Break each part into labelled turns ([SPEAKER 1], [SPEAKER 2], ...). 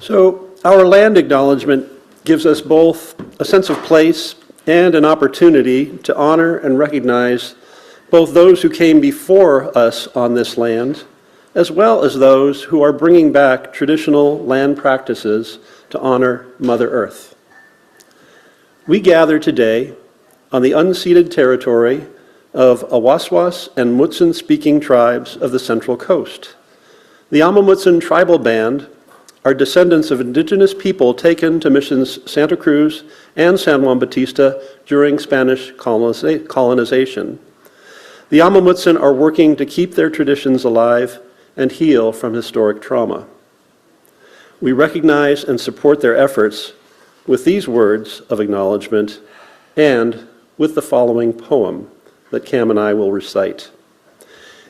[SPEAKER 1] So our land acknowledgement gives us both a sense of place and an opportunity to honor and recognize both those who came before us on this land, as well as those who are bringing back traditional land practices to honor Mother Earth. We gather today on the unceded territory of Awaswas and Mutsun-speaking tribes of the Central Coast. The Amamutsun tribal band are descendants of indigenous people taken to missions Santa Cruz and San Juan Bautista during Spanish colonization. The Amamutsun are working to keep their traditions alive and heal from historic trauma. We recognize and support their efforts with these words of acknowledgement and with the following poem that Cam and I will recite.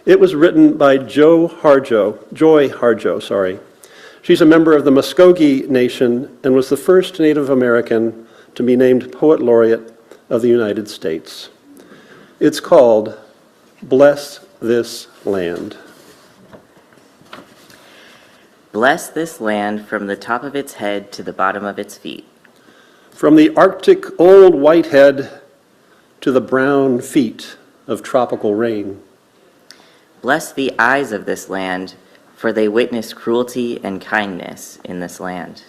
[SPEAKER 1] It was written by Joy Harjo. She's a member of the Muskogee Nation and was the first Native American to be named Poet Laureate of the United States. It's called Bless This Land.
[SPEAKER 2] Bless this land from the top of its head to the bottom of its feet.
[SPEAKER 1] From the Arctic old white head to the brown feet of tropical rain.
[SPEAKER 2] Bless the eyes of this land, for they witness cruelty and kindness in this land.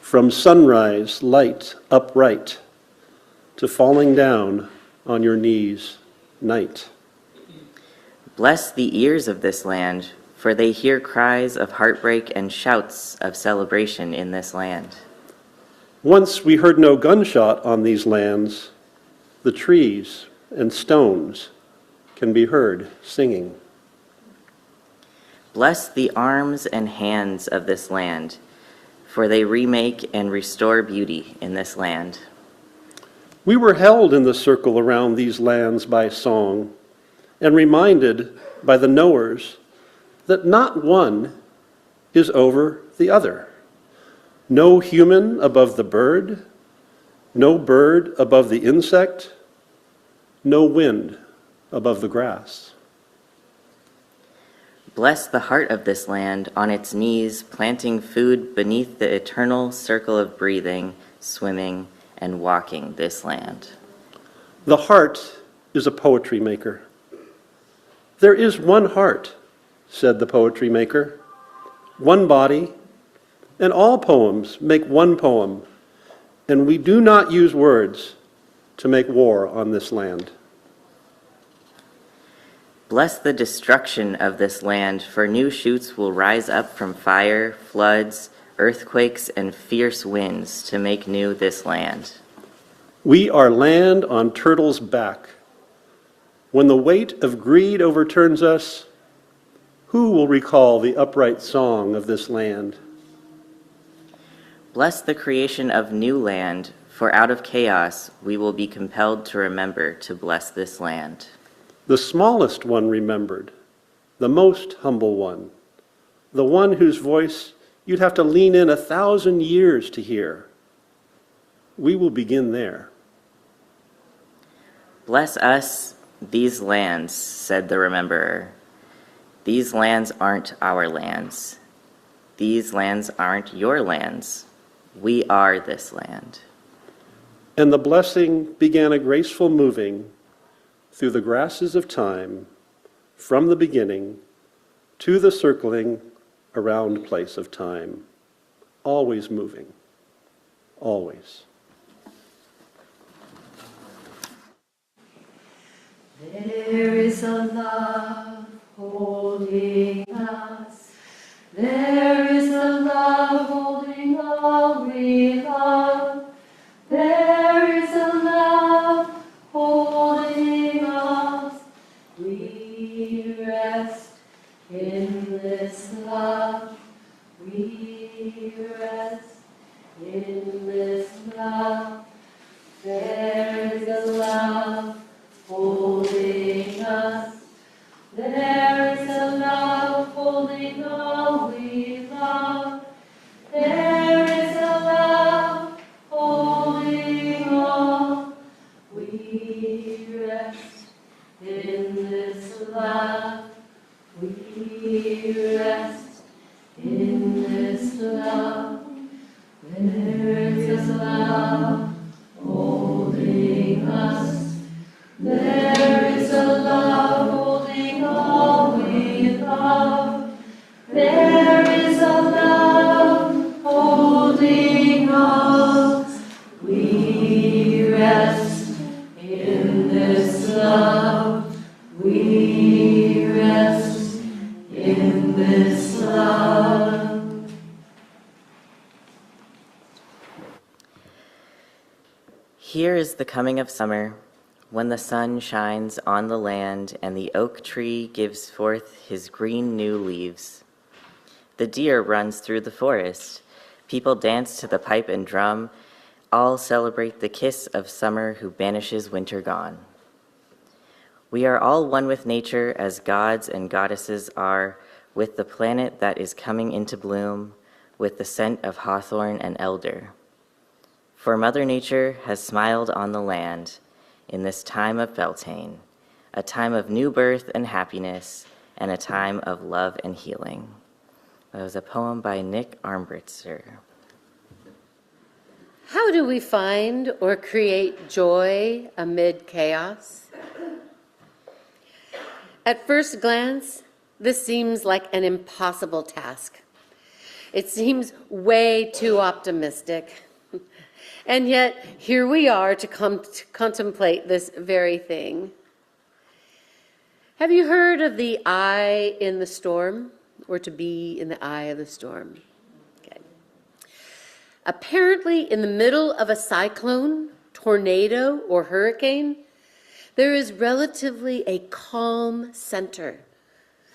[SPEAKER 1] From sunrise, light, upright, to falling down on your knees, night.
[SPEAKER 2] Bless the ears of this land, for they hear cries of heartbreak and shouts of celebration in this land.
[SPEAKER 1] Once we heard no gunshot on these lands, the trees and stones can be heard singing.
[SPEAKER 2] Bless the arms and hands of this land, for they remake and restore beauty in this land.
[SPEAKER 1] We were held in the circle around these lands by song and reminded by the knowers that not one is over the other. No human above the bird, no bird above the insect, no wind above the grass.
[SPEAKER 2] Bless the heart of this land on its knees, planting food beneath the eternal circle of breathing, swimming, and walking this land.
[SPEAKER 1] The heart is a poetry maker. There is one heart, said the poetry maker, one body, and all poems make one poem, and we do not use words to make war on this land.
[SPEAKER 2] Bless the destruction of this land, for new shoots will rise up from fire, floods, earthquakes, and fierce winds to make new this land.
[SPEAKER 1] We are land on turtle's back. When the weight of greed overturns us, who will recall the upright song of this land?
[SPEAKER 2] Bless the creation of new land, for out of chaos we will be compelled to remember to bless this land.
[SPEAKER 1] The smallest one remembered, the most humble one, the one whose voice you'd have to lean in 1,000 years to hear. We will begin there.
[SPEAKER 2] Bless us, these lands, said the rememberer. These lands aren't our lands. These lands aren't your lands. We are this land.
[SPEAKER 1] And the blessing began a graceful moving through the grasses of time, from the beginning to the circling around place of time, always moving, always.
[SPEAKER 3] There is a love holding us. There is a love holding all we love. There is a love holding us. We rest in this love. We rest in this love. There is a love holding us. There
[SPEAKER 2] here is the coming of summer, when the sun shines on the land and the oak tree gives forth his green new leaves. The deer runs through the forest. People dance to the pipe and drum. All celebrate the kiss of summer who banishes winter gone. We are all one with nature as gods and goddesses are with the planet that is coming into bloom, with the scent of hawthorn and elder. For Mother Nature has smiled on the land in this time of Beltaine, a time of new birth and happiness, and a time of love and healing. That was a poem by Nick Armbrister.
[SPEAKER 4] How do we find or create joy amid chaos? At first glance, this seems like an impossible task. It seems way too optimistic. And yet, here we are to contemplate this very thing. Have you heard of the eye in the storm, or to be in the eye of the storm? Okay. Apparently, in the middle of a cyclone, tornado, or hurricane, there is relatively a calm center.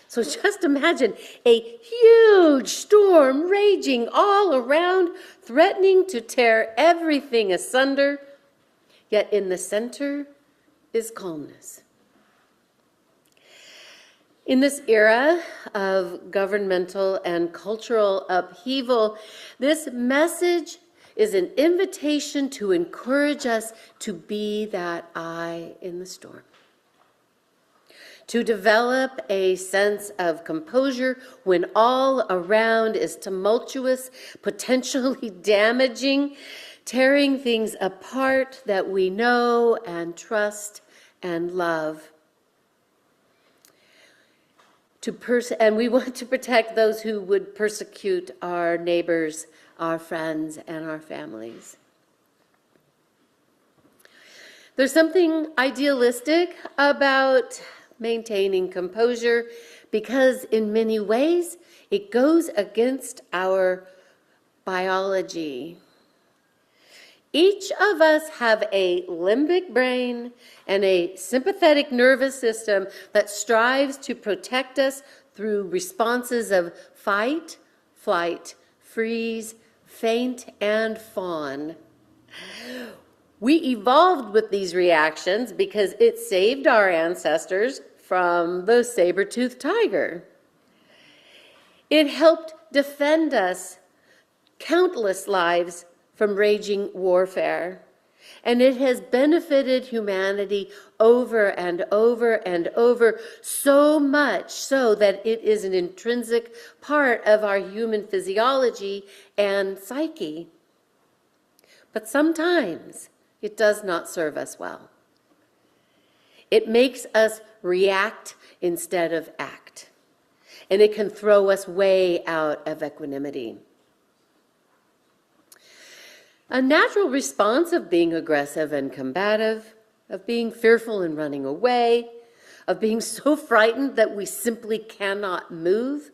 [SPEAKER 4] So just imagine a huge storm raging all around, threatening to tear everything asunder, yet in the center is calmness. In this era of governmental and cultural upheaval, this message is an invitation to encourage us to be that eye in the storm. To develop a sense of composure when all around is tumultuous, potentially damaging, tearing things apart that we know and trust and love. And we want to protect those who would persecute our neighbors, our friends, and our families. There's something idealistic about maintaining composure because in many ways it goes against our biology. Each of us have a limbic brain and a sympathetic nervous system that strives to protect us through responses of fight, flight, freeze, faint, and fawn. We evolved with these reactions because it saved our ancestors from the saber-toothed tiger. It helped defend us countless lives from raging warfare. And it has benefited humanity over and over and over, so much so that it is an intrinsic part of our human physiology and psyche. But sometimes it does not serve us well. It makes us react instead of act. And it can throw us way out of equanimity. A natural response of being aggressive and combative, of being fearful and running away, of being so frightened that we simply cannot move,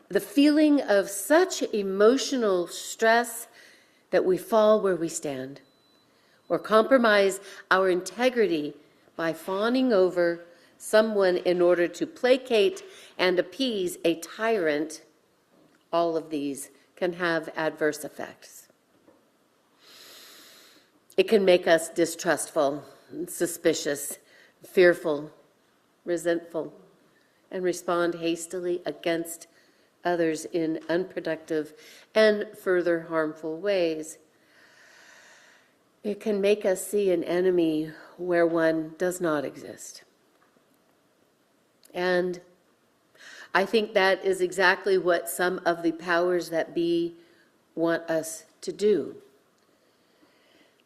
[SPEAKER 4] the feeling of such emotional stress that we fall where we stand, or compromise our integrity by fawning over someone in order to placate and appease a tyrant, all of these can have adverse effects. It can make us distrustful, suspicious, fearful, resentful, and respond hastily against others in unproductive and further harmful ways. It can make us see an enemy where one does not exist. And I think that is exactly what some of the powers that be want us to do.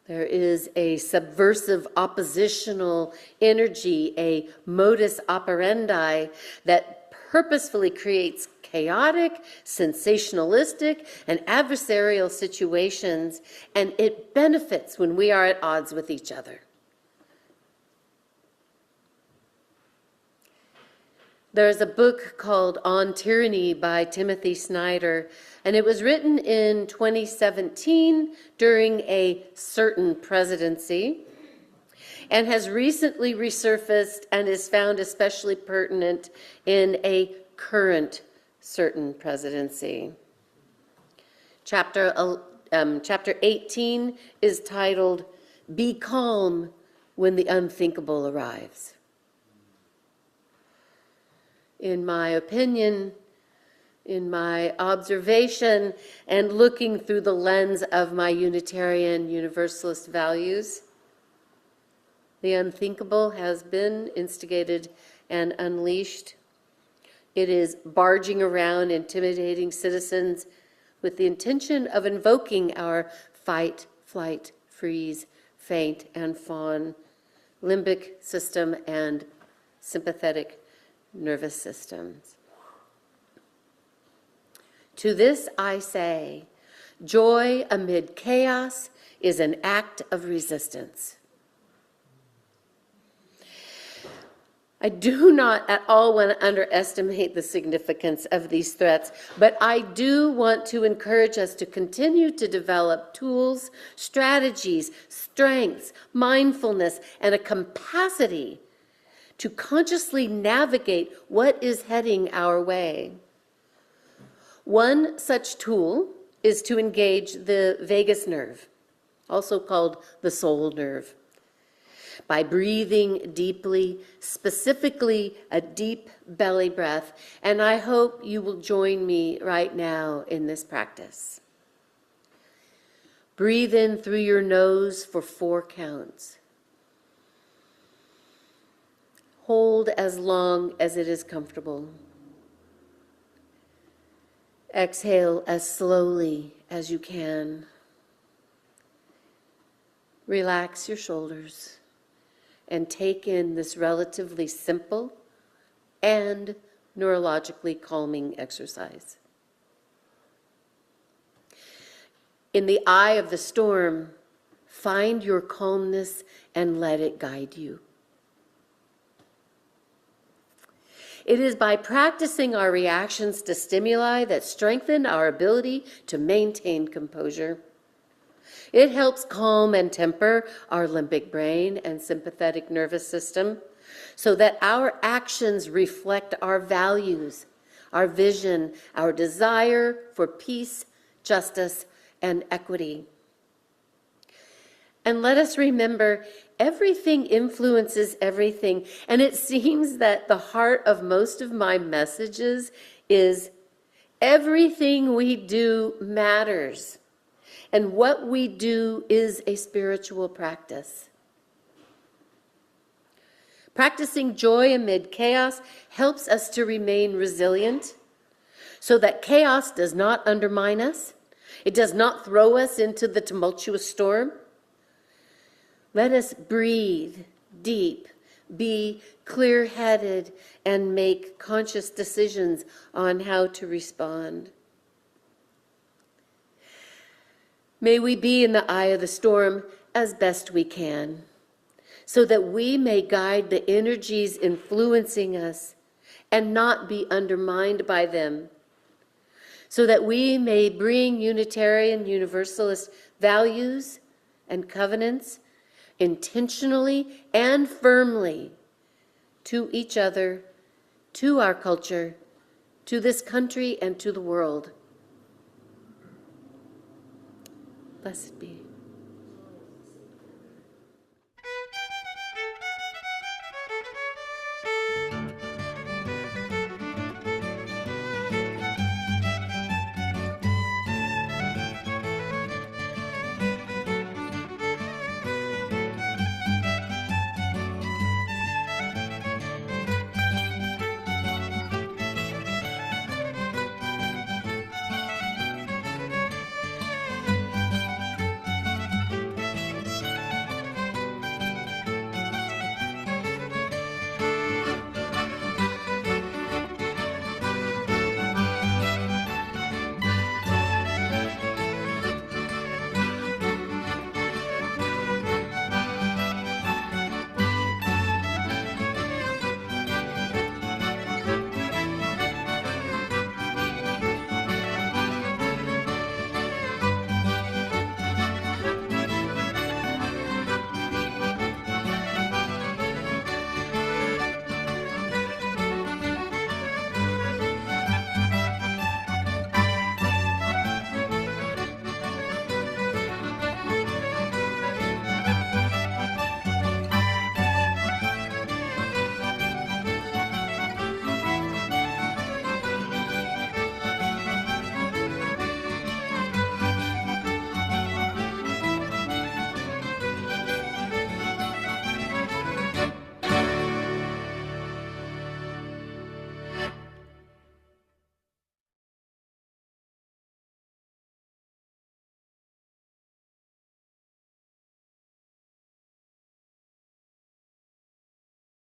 [SPEAKER 4] There is a subversive oppositional energy, a modus operandi that purposefully creates chaotic, sensationalistic, and adversarial situations, and it benefits when we are at odds with each other. There's a book called On Tyranny by Timothy Snyder, and it was written in 2017 during a certain presidency and has recently resurfaced and is found especially pertinent in a current certain presidency. Chapter 18 is titled, Be Calm When the Unthinkable Arrives. In my opinion, in my observation, and looking through the lens of my Unitarian Universalist values, the unthinkable has been instigated and unleashed. It is barging around, intimidating citizens with the intention of invoking our fight, flight, freeze, faint, and fawn, limbic system, and sympathetic nervous systems. To this I say, joy amid chaos is an act of resistance. I do not at all want to underestimate the significance of these threats, but I do want to encourage us to continue to develop tools, strategies, strengths, mindfulness, and a capacity to consciously navigate what is heading our way. One such tool is to engage the vagus nerve, also called the soul nerve, by breathing deeply, specifically a deep belly breath, and I hope you will join me right now in this practice. Breathe in through your nose for 4 counts. Hold as long as it is comfortable. Exhale as slowly as you can. Relax your shoulders and take in this relatively simple and neurologically calming exercise. In the eye of the storm, find your calmness and let it guide you. It is by practicing our reactions to stimuli that strengthen our ability to maintain composure. It helps calm and temper our limbic brain and sympathetic nervous system so that our actions reflect our values, our vision, our desire for peace, justice, and equity. And let us remember, everything influences everything. And it seems that the heart of most of my messages is everything we do matters. And what we do is a spiritual practice. Practicing joy amid chaos helps us to remain resilient so that chaos does not undermine us. It does not throw us into the tumultuous storm. Let us breathe deep, be clear-headed, and make conscious decisions on how to respond. May we be in the eye of the storm as best we can, so that we may guide the energies influencing us and not be undermined by them, so that we may bring Unitarian Universalist values and covenants intentionally and firmly to each other, to our culture, to this country, and to the world. Blessed be.